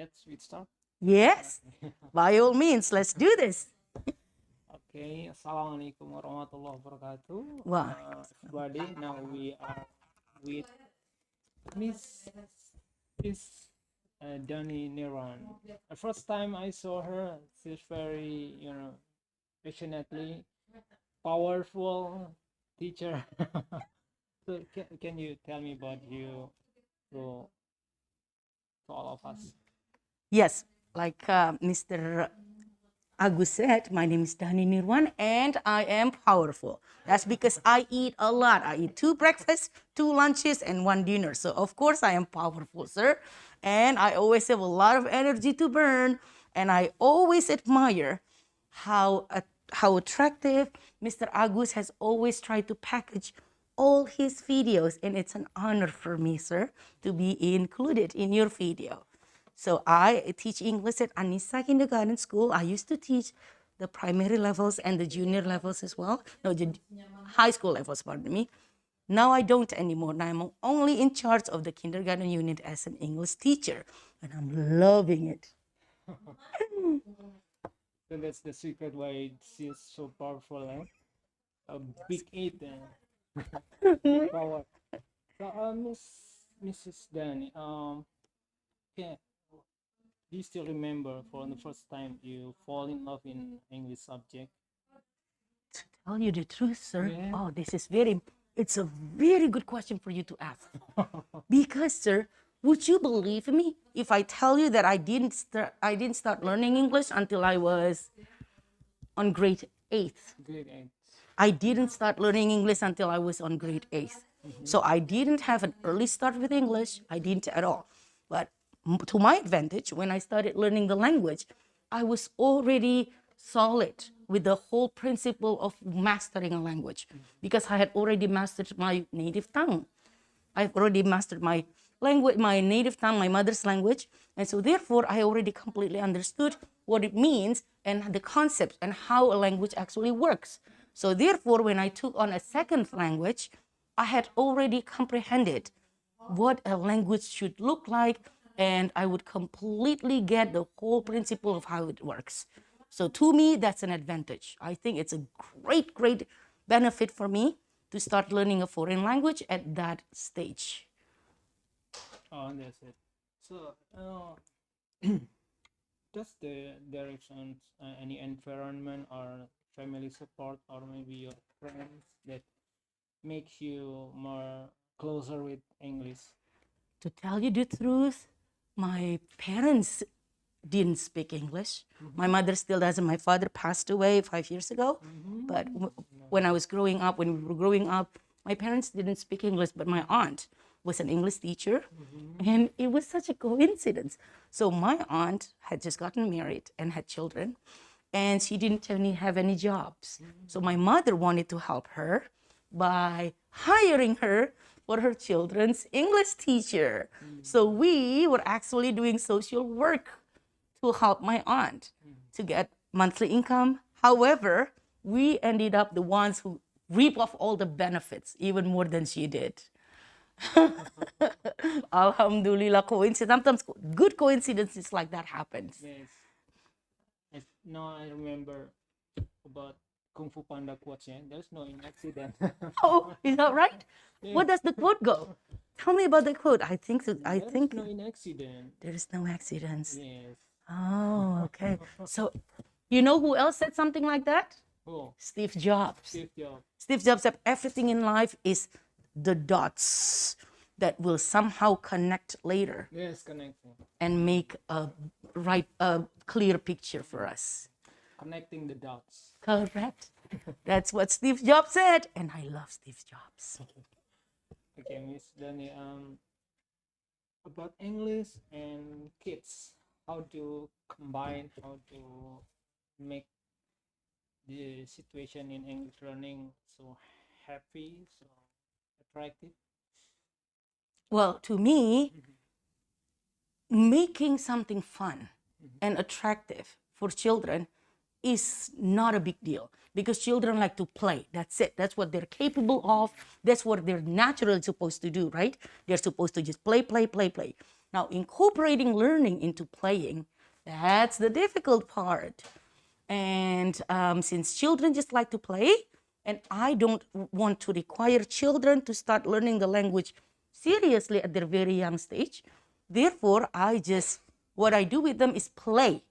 Let's start. Yes, by all means, let's do this. Okay, Assalamualaikum warahmatullahi wabarakatuh. Wow. Everybody, now we are with Miss Miss Dhanni Nirwan. The first time I saw her, she's very, passionately powerful teacher. So can you tell me about you to, to all of us? Yes, like Mr. Agus said, my name is Dhanni Nirwan and I am powerful. That's because I eat a lot. I eat 2 breakfasts, 2 lunches, and 1 dinner. So, of course, I am powerful, sir. And I always have a lot of energy to burn. And I always admire how, how attractive Mr. Agus has always tried to package all his videos. And it's an honor for me, sir, to be included in your video. So I teach English at An-Nisaa Kindergarten School. I used to teach the primary levels and the junior levels as well. No, the high school levels, pardon me. Now I don't anymore. Now I'm only in charge of the kindergarten unit as an English teacher. And I'm loving it. So that's the secret why she's so powerful, eh? A big eight, big power. So, Mrs. Dhanni, yeah, do you still remember for the first time you fall in love in English subject? To tell you the truth, sir, Yeah. oh, it's a very good question for you to ask. Because, sir, would you believe me if I tell you that I didn't start learning English until I was on grade 8th? Grade eight. I didn't start learning English until I was on grade 8th. So I didn't have an early start with English. I didn't at all. But to my advantage, when I started learning the language, I was already solid with the whole principle of mastering a language because I had already mastered my native tongue. I've already mastered my language, my native tongue, my mother's language. And so therefore, I already completely understood what it means and the concepts and how a language actually works. So therefore, when I took on a second language, I had already comprehended what a language should look like, and I would completely get the whole principle of how it works. So to me, that's an advantage. I think it's a great, great benefit for me to start learning a foreign language at that stage. Oh, that's it. So, does there is any environment or family support or maybe your friends that makes you more closer with English? To tell you the truth, my parents didn't speak English. My mother still doesn't. My father passed away 5 years ago. But when I was growing up, when we were growing up, my parents didn't speak English, but my aunt was an English teacher. And it was such a coincidence. So my aunt had just gotten married and had children, and she didn't have any jobs. So my mother wanted to help her by hiring her for her children's English teacher. So we were actually doing social work to help my aunt to get monthly income. However, we ended up the ones who reap off all the benefits, even more than she did. Alhamdulillah, coincidence. Sometimes good coincidences like that happens. Yes. Now I remember about Kung Fu Panda quotes. Yeah? There's no accident. Oh, is that right? What does the quote go? Tell me about the quote. I think There's no accident. there is no accidents. Yes. Oh, okay. So, you know who else said something like that? Oh, Steve Jobs. Steve Jobs. Steve Jobs said everything in life is the dots that will somehow connect later Yes, connecting. and make a clear picture for us. Connecting the dots. Correct. That's what Steve Jobs said, and I love Steve Jobs. Okay, Miss Dhanni, about English and kids, how to combine, how to make the situation in English learning so happy, so attractive. Well, to me, making something fun and attractive for children is not a big deal because children like to play. That's it. That's what they're capable of. That's what they're naturally supposed to do, right? They're supposed to just play, play, play, play. Now, incorporating learning into playing, that's the difficult part. And since children just like to play, and I don't want to require children to start learning the language seriously at their very young stage, therefore, what I do with them is play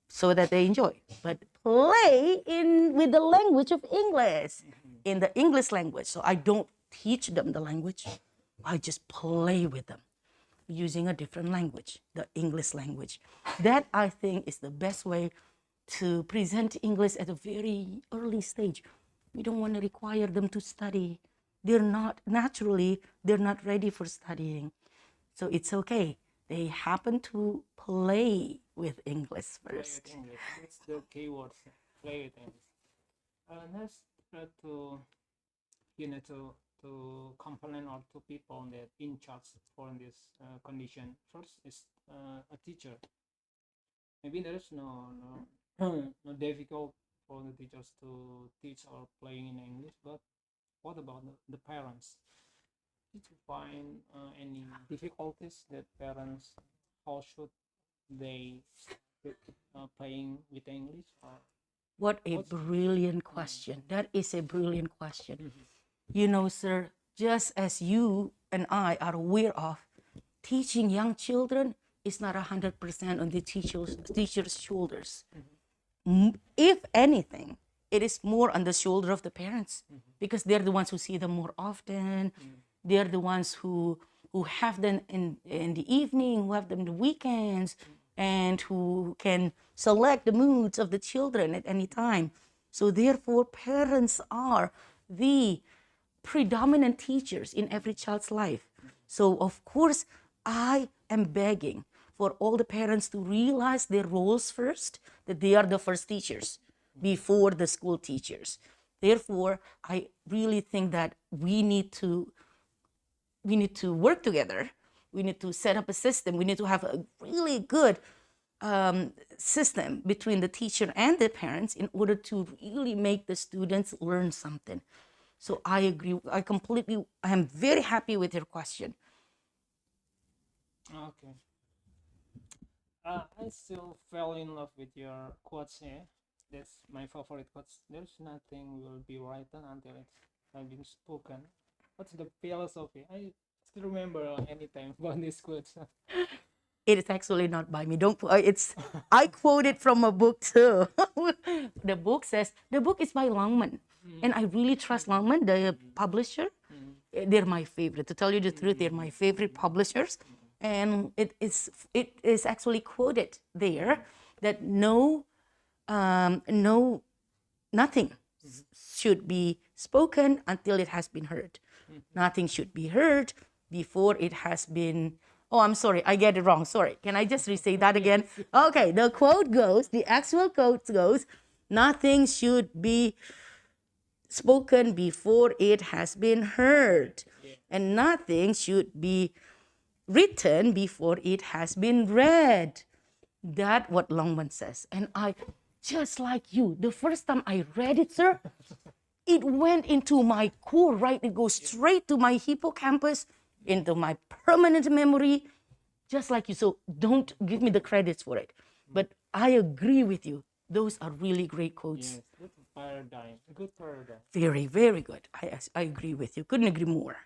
so that they enjoy. But play with the language of English, in the English language. So I don't teach them the language. I just play with them using a different language, the English language. That, I think, is the best way to present English at a very early stage. We don't want to require them to study. They're not ready for studying. So it's okay. They happen to play with English first. Play with English. That's the key word. Play with English. Let's try to, to complain or to people that in charge for this condition. First is a teacher. Maybe there is no difficult for the teachers to teach or playing in English, but what about the parents? Did you find any difficulties that parents, how should they start playing with English? What a brilliant question. That is a brilliant question. You know, sir, just as you and I are aware of, teaching young children is not 100% on the teacher's shoulders. If anything, it is more on the shoulder of the parents, because they're the ones who see them more often. They're the ones who have them in the evening, who have them in the weekends, and who can select the moods of the children at any time. So therefore, parents are the predominant teachers in every child's life. So of course, I am begging for all the parents to realize their roles first, that they are the first teachers before the school teachers. Therefore, I really think that we need to work together. We need to set up a system. We need to have a really good system between the teacher and the parents in order to really make the students learn something. So I agree. I am very happy with your question. Okay. I still fell in love with your quotes here. That's my favorite quotes. There's nothing will be written until it's been spoken. What's the philosophy? I still remember anytime about these quotes. It is actually not by me. I quote it from a book too. The book is by Longman. And I really trust Longman, the publisher. They're my favorite. To tell you the truth, they're my favorite publishers. And it is actually quoted there that nothing should be spoken until it has been heard. Nothing should be heard before it has been. Oh, I'm sorry, I get it wrong. Sorry. Can I just re-say that again? Okay, the actual quote goes, nothing should be spoken before it has been heard. And nothing should be written before it has been read. That's what Longman says. And I, just like you, the first time I read it, sir, it went into my core, right? It goes straight to my hippocampus, into my permanent memory, just like you. So don't give me the credits for it. But I agree with you. Those are really great quotes. Yes, good paradigm. Good paradigm. Very, very good. I agree with you. Couldn't agree more.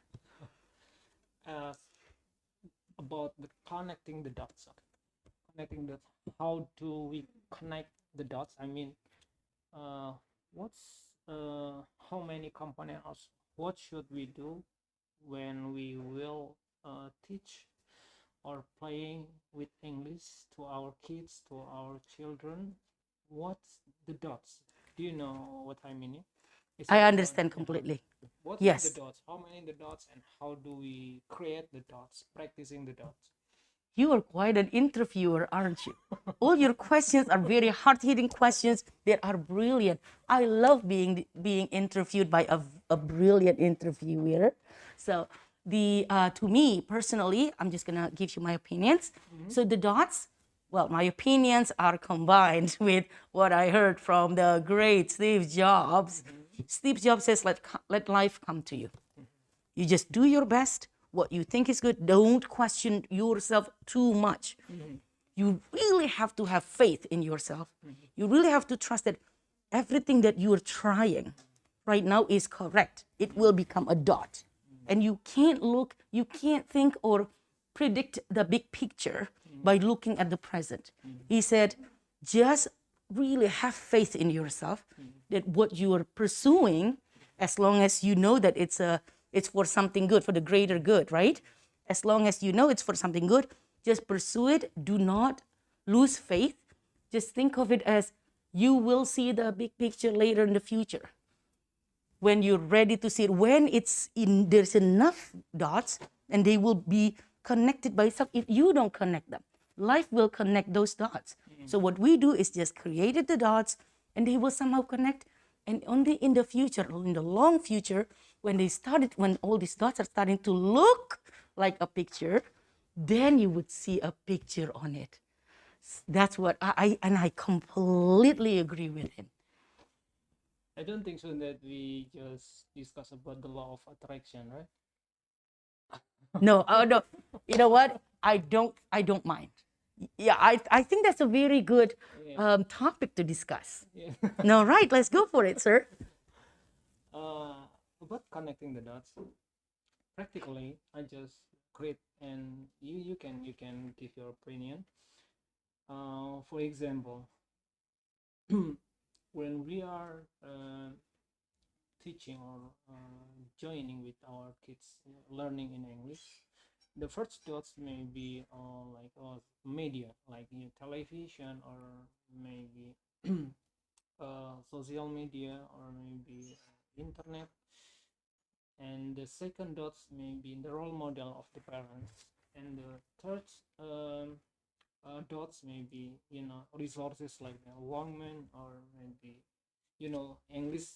About the connecting the dots. How do we connect the dots? I mean, how many components? What should we do when we will teach or playing with English to our kids, to our children? What's the dots? Do you know what I mean? I understand completely. What's Yes. the dots? How many the dots, and how do we create the dots? Practicing the dots. You are quite an interviewer, aren't you? All your questions are very hard-hitting questions. They are brilliant. I love being interviewed by a brilliant interviewer. So to me personally, I'm just gonna give you my opinions. So the dots, well, my opinions are combined with what I heard from the great Steve Jobs. Steve Jobs says, let life come to you. You just do your best, what you think is good. Don't question yourself too much. You really have to have faith in yourself. You really have to trust that everything that you're trying right now is correct. It will become a dot. And you can't think or predict the big picture by looking at the present. He said, just really have faith in yourself that what you are pursuing, as long as you know that it's for something good, for the greater good, right? As long as you know it's for something good, just pursue it. Do not lose faith. Just think of it as you will see the big picture later in the future. When you're ready to see it, when there's enough dots and they will be connected by itself. If you don't connect them, life will connect those dots. So what we do is just created the dots and they will somehow connect. And only in the future, in the long future, when all these dots are starting to look like a picture, then you would see a picture on it. That's what I completely agree with him. I don't think so that we just discuss about the law of attraction, right? No, no. You know what? I don't mind. Yeah, I think that's a very good topic to discuss. Yeah. No, right? Let's go for it, sir. About connecting the dots, practically, I just create, and you can give your opinion. For example, when we are teaching or joining with our kids learning in English, the first dots may be like media, like television, or maybe social media, or maybe internet. And the second dots may be the role model of the parents, and the third dots may be resources like Longman, or maybe English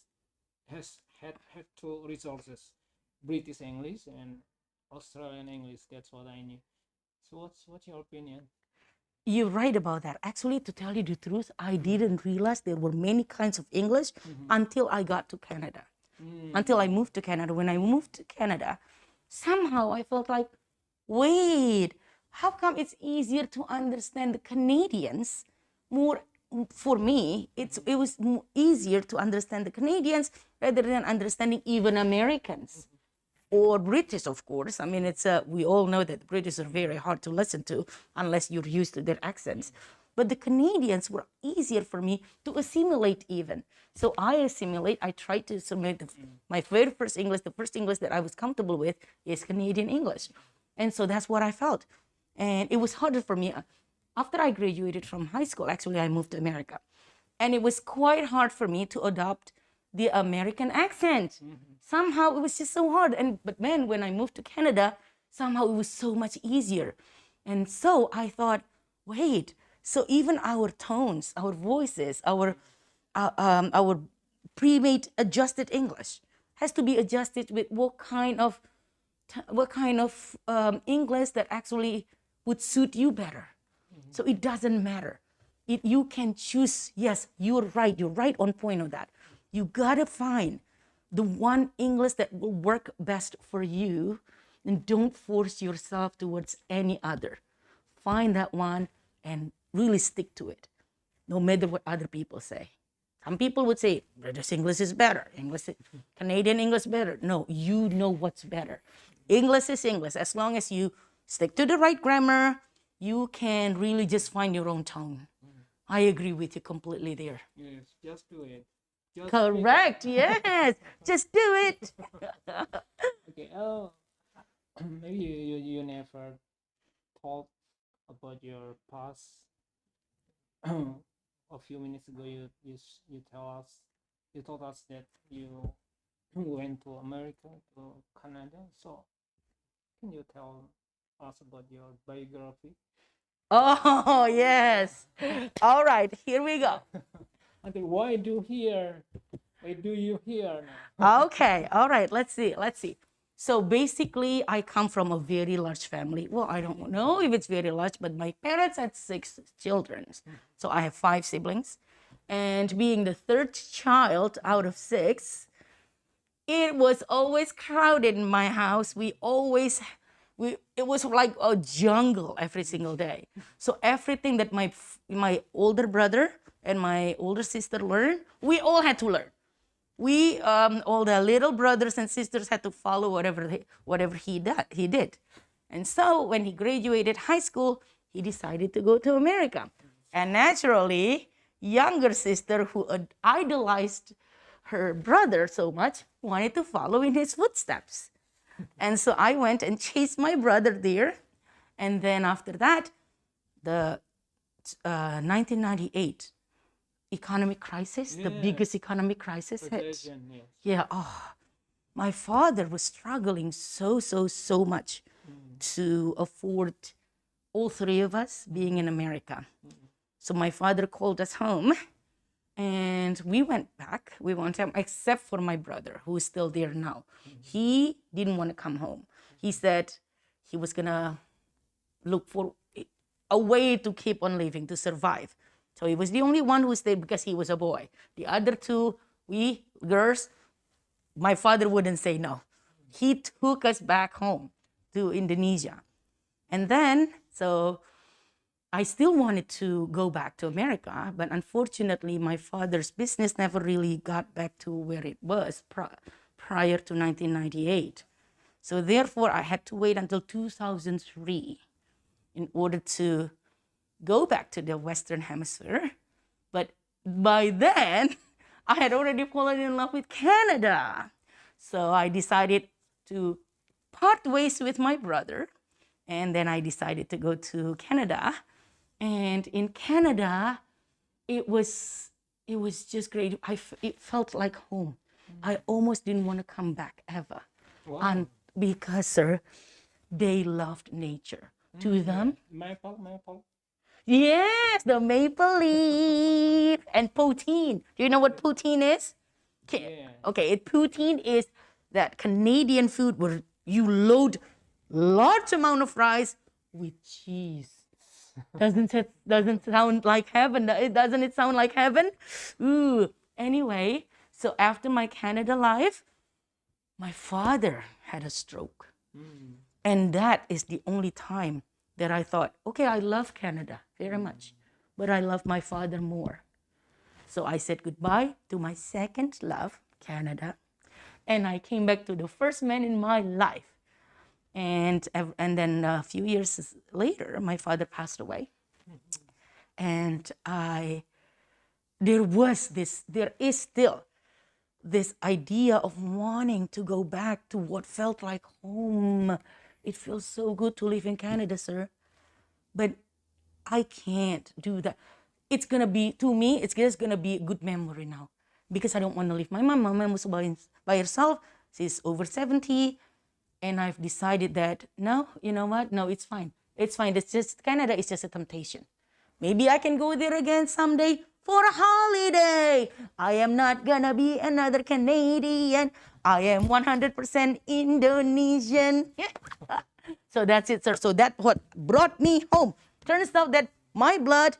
had two resources: British English and Australian English. That's what I knew. So what's your opinion? You're right about that. Actually, to tell you the truth, I didn't realize there were many kinds of English until I got to Canada. Until I moved to Canada. When I moved to Canada, somehow I felt like, wait, how come it's easier to understand the Canadians more? For me, it was easier to understand the Canadians rather than understanding even Americans or British, of course. I mean, we all know that the British are very hard to listen to unless you're used to their accents. But the Canadians were easier for me to assimilate even. So I tried to assimilate my very first English. The first English that I was comfortable with is Canadian English. And so that's what I felt. And it was harder for me. After I graduated from high school, actually, I moved to America. And it was quite hard for me to adopt the American accent. Somehow it was just so hard. But then when I moved to Canada, somehow it was so much easier. And so I thought, wait, so even our tones, our voices, our pre-made adjusted English has to be adjusted with what kind of English that actually would suit you better. So it doesn't matter. You can choose. Yes, you're right on point on that. You gotta find the one English that will work best for you, and don't force yourself towards any other. Find that one and really stick to it, no matter what other people say. Some people would say British English is better, Canadian English better. No, you know what's better. English is English. As long as you stick to the right grammar, you can really just find your own tone. I agree with you completely there. Yes, just do it. Correct. Yes, just do it. Okay. Maybe you never thought about your past. A few minutes ago, you told us that you went to America, to Canada. So can you tell us about your biography? Oh, yes. All right, here we go. Okay, why do you here now? Okay, all right, let's see. So basically, I come from a very large family. Well, I don't know if it's very large, but my parents had 6 children. So I have 5 siblings. And being the third child out of 6, it was always crowded in my house. We always it was like a jungle every single day. So everything that my older brother and my older sister learned, we all had to learn. We all the little brothers and sisters had to follow whatever he did. And so when he graduated high school, he decided to go to America. And naturally, younger sister who idolized her brother so much wanted to follow in his footsteps. And so I went and chased my brother there. And then after that, the 1998 economic crisis, the biggest economic crisis hit. Recession, yes. Yeah, oh, my father was struggling so much to afford all three of us being in America. So my father called us home and we went back. We went home, except for my brother, who is still there now. He didn't want to come home. He said he was gonna look for a way to keep on living, to survive. So he was the only one who stayed because he was a boy. The other two, we girls, my father wouldn't say no. He took us back home to Indonesia. And then, so I still wanted to go back to America, but unfortunately, my father's business never really got back to where it was prior to 1998. So therefore, I had to wait until 2003 in order to go back to the Western Hemisphere. But by then, I had already fallen in love with Canada. So I decided to part ways with my brother. And then I decided to go to Canada. And in Canada, it was just great. It felt like home. I almost didn't want to come back ever. Wow. And because, sir, they loved nature. To them, Maple. yes, the maple leaf and poutine. Do you know what poutine is? Yeah. Okay, poutine is that Canadian food where you load large amount of rice with cheese. Doesn't sound like heaven? Doesn't it sound like heaven? Ooh. Anyway, so after my Canada life, my father had a stroke. And that is the only time that I thought, okay, I love Canada very much, but I love my father more. So I said goodbye to my second love, Canada, and I came back to the first man in my life. And then a few years later, my father passed away. And there is still this idea of wanting to go back to what felt like home. It feels so good to live in Canada, sir. But I can't do that. It's going to be, to me, it's just going to be a good memory now. Because I don't want to leave my mom. My mom was by herself. She's over 70. And I've decided that, no, you know what? No, it's fine. It's fine. It's just, Canada is just a temptation. Maybe I can go there again someday for a holiday. I am not gonna be another Canadian. I am 100% Indonesian. So that's it, sir. So that's what brought me home. Turns out that my blood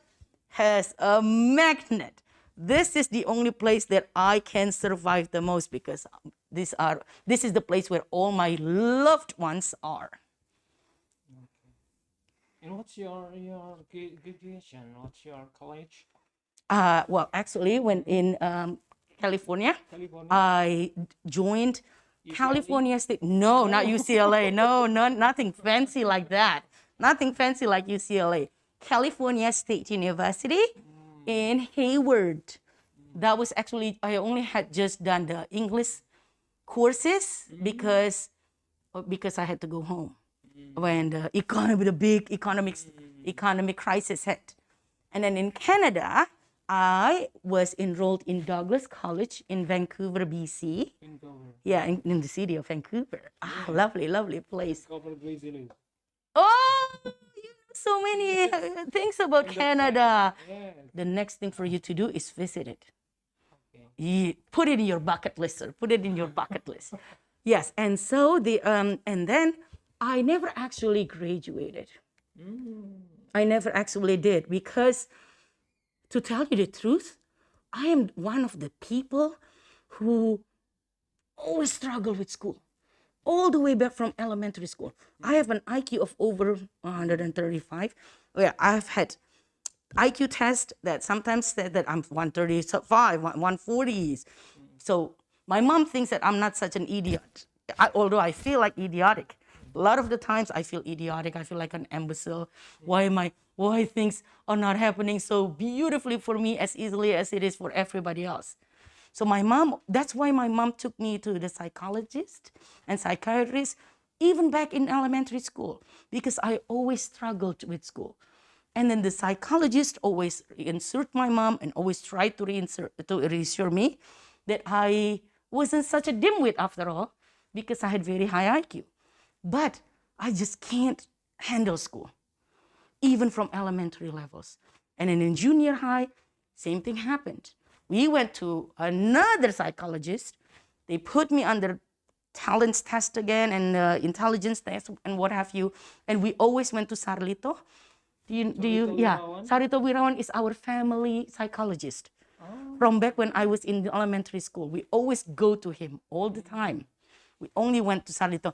has a magnet. This is the only place that I can survive the most because this is the place where all my loved ones are. And what's your graduation? What's your college? Well, actually, when in California, I joined UCLA? California State. No, not UCLA. No, nothing fancy like that. Nothing fancy like UCLA. California State University in Hayward. That was actually, I only had just done the English courses because I had to go home when the big economic crisis hit. And then in Canada, I was enrolled in Douglas College in Vancouver, BC. Vancouver. Yeah, in the city of Vancouver. Ah, lovely, lovely place. Cover Grizzly. Oh, you know so many things about Canada. Yes. The next thing for you to do is visit it. Okay. Put it in your bucket list, sir. Put it in your bucket list. Yes, and so and then I never actually graduated. I never actually did because, to tell you the truth, I am one of the people who always struggle with school. all the way back from elementary school. I have an IQ of over 135. Where I've had IQ test that sometimes said that I'm 135, 140s. So my mom thinks that I'm not such an idiot, although I feel like idiotic. A lot of the times I feel idiotic. I feel like an imbecile. Why things are not happening so beautifully for me as easily as it is for everybody else? So my mom, that's why my mom took me to the psychologist and psychiatrist, even back in elementary school, because I always struggled with school. And then the psychologist always insert my mom and always tried to reassure me that I wasn't such a dimwit after all, because I had very high IQ. But I just can't handle school, even from elementary levels. And then in junior high, same thing happened. We went to another psychologist. They put me under talents test again and intelligence test and what have you. And we always went to Sarlito. Yeah, Sarlito Wirawan is our family psychologist. From back when I was in the elementary school, we always go to him all the time. We only went to Sarlito.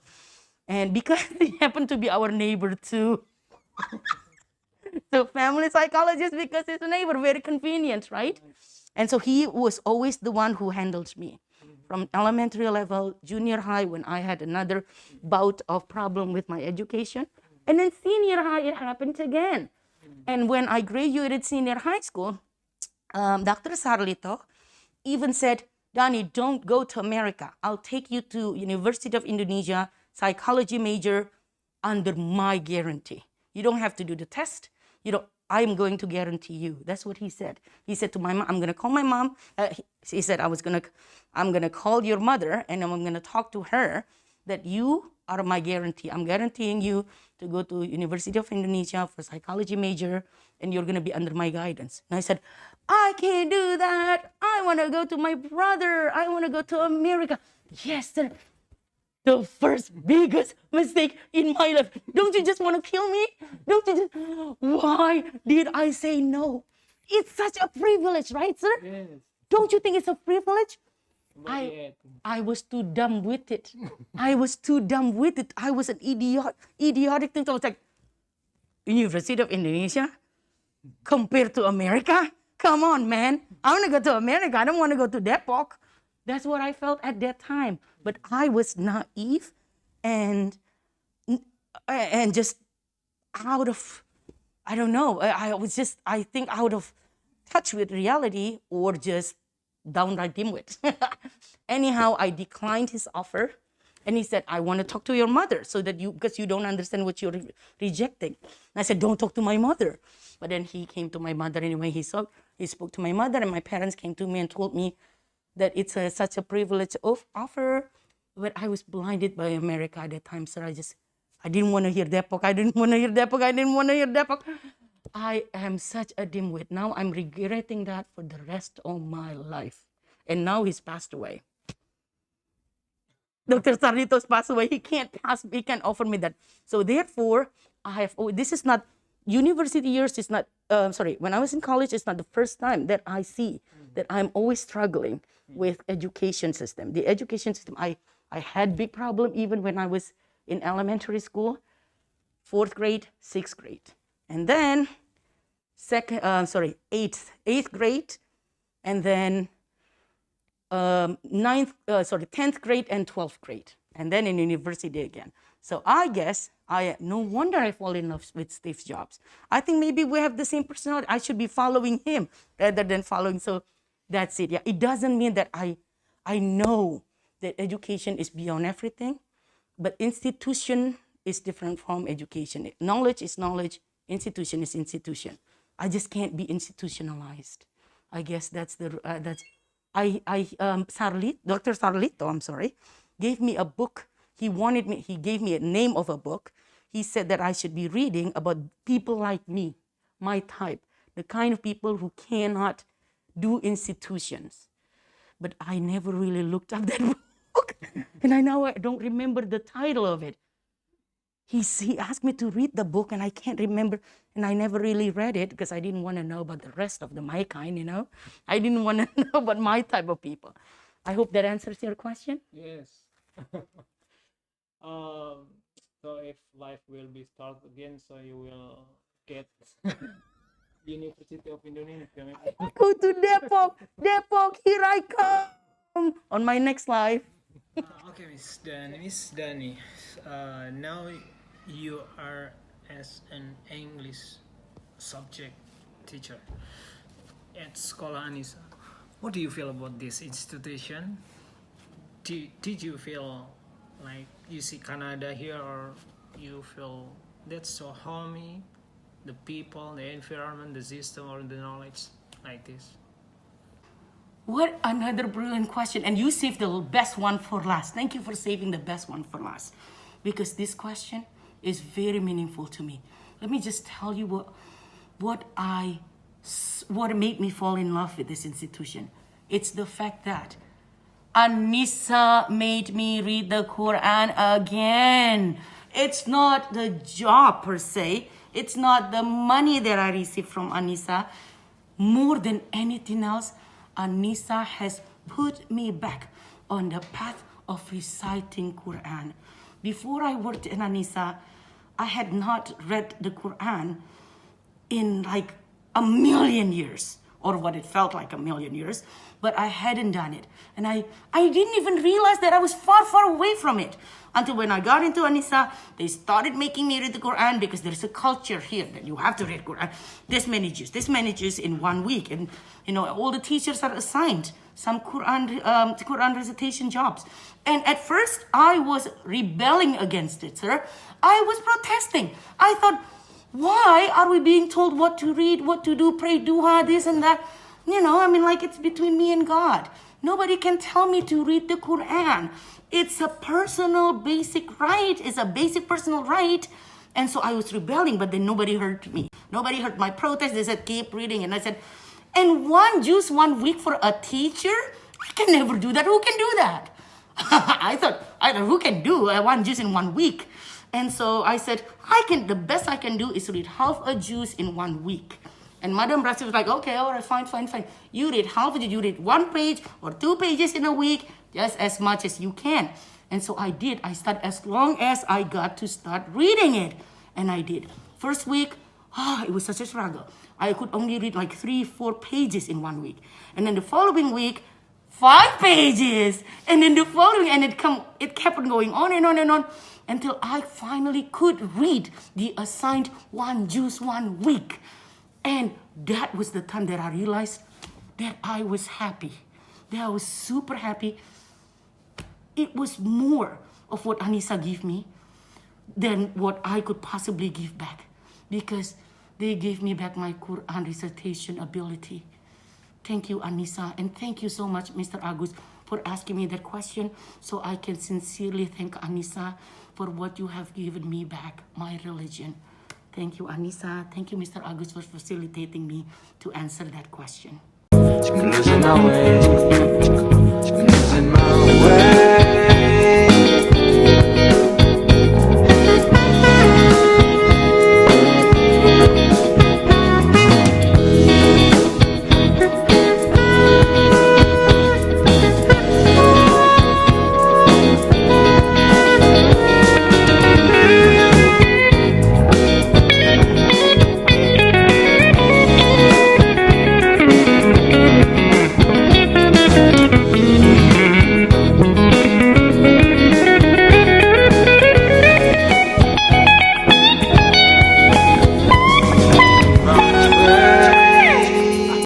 And because he happened to be our neighbor too. So family psychologist, because he's a neighbor, very convenient, right? And so he was always the one who handled me. From elementary level, junior high, when I had another bout of problem with my education. And then senior high, it happened again. And when I graduated senior high school, Dr. Sarlito even said, Dhanni, don't go to America. I'll take you to University of Indonesia, psychology major, under my guarantee. You don't have to do the test. I'm going to guarantee you. That's what he said. He said to my mom, I'm going to call my mom. He said, I'm going to call your mother and I'm going to talk to her that you are my guarantee. I'm guaranteeing you to go to University of Indonesia for psychology major and you're going to be under my guidance. And I said, I can't do that. I want to go to my brother. I want to go to America. Yes, sir. The first biggest mistake in my life. Don't you just want to kill me? Why did I say no? It's such a privilege, right, sir? Yes. Don't you think it's a privilege? But yet, I was too dumb with it. I was an idiotic thing. I was like, University of Indonesia compared to America? Come on, man. I want to go to America. I don't want to go to Depok. That's what I felt at that time. But I was naive and just out of, I don't know. I think out of touch with reality or just downright dimwit. Anyhow, I declined his offer. And he said, I want to talk to your mother so that because you don't understand what you're rejecting. And I said, don't talk to my mother. But then he came to my mother anyway. He spoke to my mother and my parents came to me and told me that it's such a privilege of offer. But I was blinded by America at that time, sir. I didn't want to hear Depok. I didn't want to hear Depok. I am such a dimwit. Now I'm regretting that for the rest of my life. And now he's passed away. Dr. Sarlito's passed away. He can't offer me that. So therefore, this is not, university years is not, when I was in college, it's not the first time that I see that I'm always struggling with education system. The education system, I had big problem even when I was in elementary school, 4th grade, 6th grade. And then eighth grade, and then 10th grade and 12th grade, and then in university again. So I guess no wonder I fall in love with Steve Jobs. I think maybe we have the same personality. I should be following him rather than following. So that's it. Yeah, it doesn't mean that I know that education is beyond everything, but institution is different from education. Knowledge is knowledge. Institution is institution. I just can't be institutionalized. I guess that's Dr. Sarlito, gave me a book. He gave me a name of a book. He said that I should be reading about people like me, my type, the kind of people who cannot do institutions. But I never really looked up that book. And I don't remember the title of it. He asked me to read the book and I can't remember. And I never really read it because I didn't want to know about the rest of my kind, I didn't want to know about my type of people. I hope that answers your question. yes. Um, so if life will be start again, so you will get University of Indonesia. Maybe. Go to Depok. Depok, here I come. On my next life. Okay, Miss Dhanni. Now you are as an English subject teacher at Sekolah An-Nisaa. What do you feel about this institution? Did you feel like you see Canada here, or you feel that's so homey, the people, the environment, the system, or the knowledge like this? What another brilliant question. And you saved the best one for last. Thank you for saving the best one for last. Because this question is very meaningful to me. Let me just tell you what made me fall in love with this institution. It's the fact that An-Nisaa made me read the Quran again. It's not the job per se. It's not the money that I receive from An-Nisaa. More than anything else, An-Nisaa has put me back on the path of reciting Quran. Before I worked in An-Nisaa, I had not read the Quran in like a million years, or what it felt like a million years, but I hadn't done it. And I didn't even realize that I was far, far away from it. Until when I got into An-Nisaa, they started making me read the Quran, because there's a culture here that you have to read Quran. This many juz in 1 week. And all the teachers are assigned some Quran recitation jobs. And at first, I was rebelling against it, sir. I was protesting. I thought, why are we being told what to read, what to do, pray duha, this and that? Like it's between me and God. Nobody can tell me to read the Quran. It's a personal basic right. It's a basic personal right. And so I was rebelling, but then nobody heard me. Nobody heard my protest. They said, keep reading. And I said, and 1 juz 1 week for a teacher? I can never do that. Who can do that? I thought, who can do 1 juz in 1 week? And so I said, the best I can do is read half a juz in 1 week. And Madam Rasi was like, okay, all right, fine. You read half of it. You read 1 page or 2 pages in a week, just as much as you can. And so I did. I started as long as I got to start reading it. And I did. First week, it was such a struggle. I could only read like 3-4 pages in 1 week. And then the following week, 5 pages. And then the following, and it kept on going on and on and on, until I finally could read the assigned 1 juz 1 week. And that was the time that I realized that I was happy. That I was super happy. It was more of what An-Nisaa gave me than what I could possibly give back. Because they gave me back my Quran recitation ability. Thank you, An-Nisaa. And thank you so much, Mr. Agus, for asking me that question, so I can sincerely thank An-Nisaa for what you have given me back, my religion. Thank you, An-Nisaa. Thank you, Mr. Agus, for facilitating me to answer that question.